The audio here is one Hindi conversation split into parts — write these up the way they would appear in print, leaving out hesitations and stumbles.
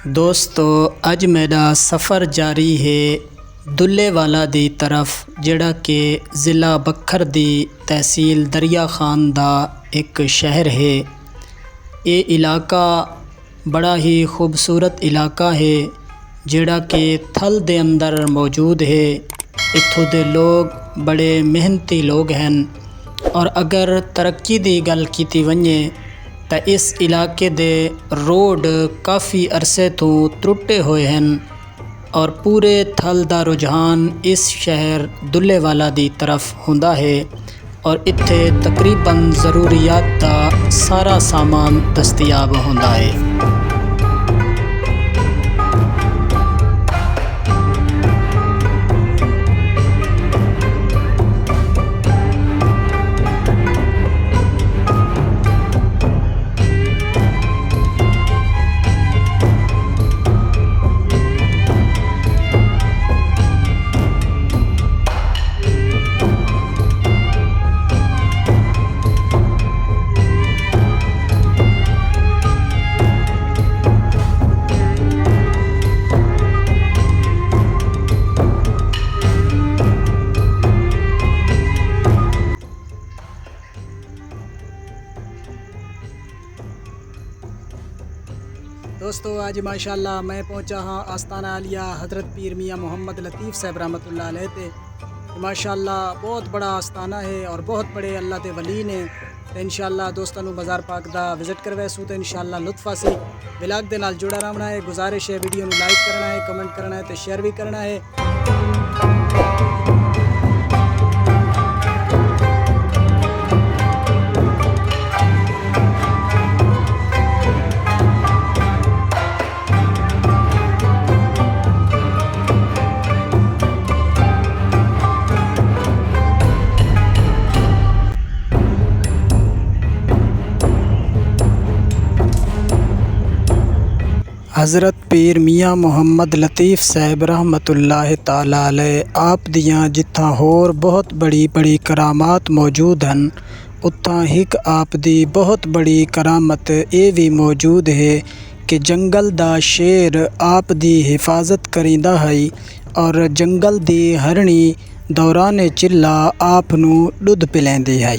दोस्तों अज मेरा सफ़र जारी है दुल्लेवाला दी तरफ जिहड़ा कि ज़िला बखर दी तहसील दरिया खान दा एक शहर है। ये इलाका बड़ा ही खूबसूरत इलाका है जिहड़ा कि थल दे अंदर मौजूद है। इत्थों दे लोग बड़े मेहनती लोग हैं और अगर तरक्की दी गल कीती वञे तो इस इलाके दे रोड काफ़ी अरसे तो त्रुटे हुए हैं और पूरे थल दा रुझान इस शहर दुल्लेवाला दी तरफ हुंदा है और इत्थे तकरीबन ज़रूरियात दा सारा सामान दस्तयाब हुंदा है। दोस्तों आज माशाल्लाह मैं पहुंचा हाँ आस्ताना आलिया हज़रत पीर मियाँ मोहम्मद लतीफ़ साहब रहमतुल्लाह अलैह ते। माशाल्लाह बहुत बड़ा आस्ताना है और बहुत बड़े अल्लाह के वली ने। तो इंशाल्लाह दोस्तों मज़ार पाक दा विजिट करवासू तो इंशाल्लाह लुत्फ़ आसी व्लॉग दे नाल जुड़ा रहना है। गुजारिश है वीडियो में लाइक करना है, कमेंट करना है तो शेयर भी करना है। हज़रत पीर मियाँ मोहम्मद लतीफ़ साहब रहमतुल्लाह ताला अलैह आप दियाँ जिथा होर बहुत बड़ी बड़ी करामात मौजूद हैं उत्थां हिक आप दी बहुत बड़ी करामत ये भी मौजूद है कि जंगल दा शेर आप दी हिफाजत करींदा है और जंगल दी हरणी दौरान चिल्ला आप नू दुध पिलैंदी है।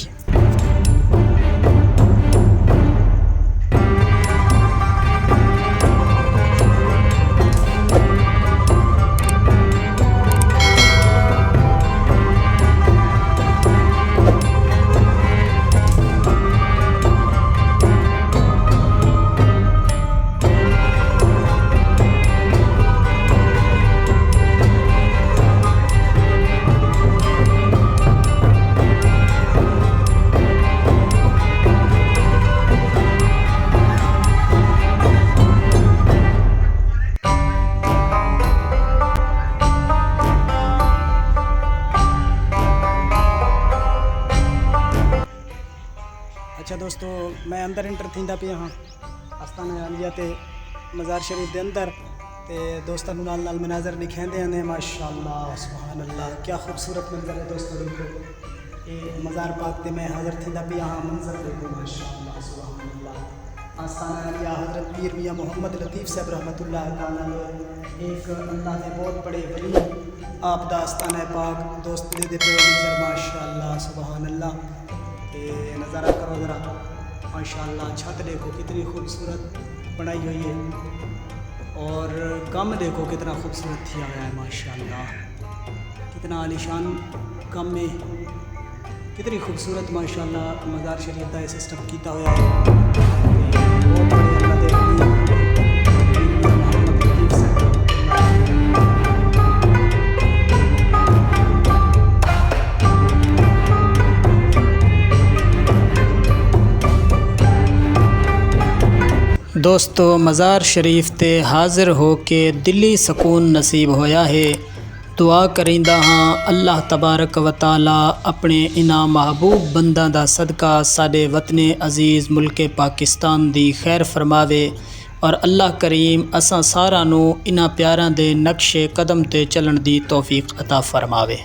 अच्छा दोस्तों मैं अंदर इंटर थींदा पिया हाँ आस्ताना आलिया ते मज़ार शरीफ के अंदर ते दोस्तों नाल नाल मनाजर दिखाते हैं। माशाअल्लाह सुभान अल्लाह क्या खूबसूरत मंजर है दोस्तों। देखो ये मज़ार पाक ते मैं हाज़िर थींदा पिया हाँ मंजर देखो माशाअल्लाह सुभान अल्लाह। आस्ताना आलिया हज़रत पीर मियाँ मोहम्मद लतीफ़ साहब रहमतुल्लाह ताला अलैह एक अल्लाह के बहुत बड़े वली आप दा आस्ताना पाक दोस्त दे पे मंजर माशाअल्लाह सुभान अल्लाह। ये नज़ारा करो ज़रा माशाअल्लाह। छत देखो कितनी खूबसूरत बनाई हुई है और कम देखो कितना खूबसूरत किया गया है माशाअल्लाह। कितना आलीशान कम में कितनी खूबसूरत माशाअल्लाह मज़ार शरीफ का सिस्टम किया हुआ है। बहुत बड़े अल्लाह दे दोस्तों मज़ार शरीफ ते हाज़िर हो के दिली सकून नसीब होया है। दुआ करींदा हाँ अल्लाह तबारक व ताला अपने इना महबूब बंदा दा सदका साडे वतने अजीज़ मुल्क पाकिस्तान दी खैर फरमावे और अल्लाह करीम असां सारा नू इना प्यारां दे नक्शे कदम ते चलन दी तौफीक अता फरमावे।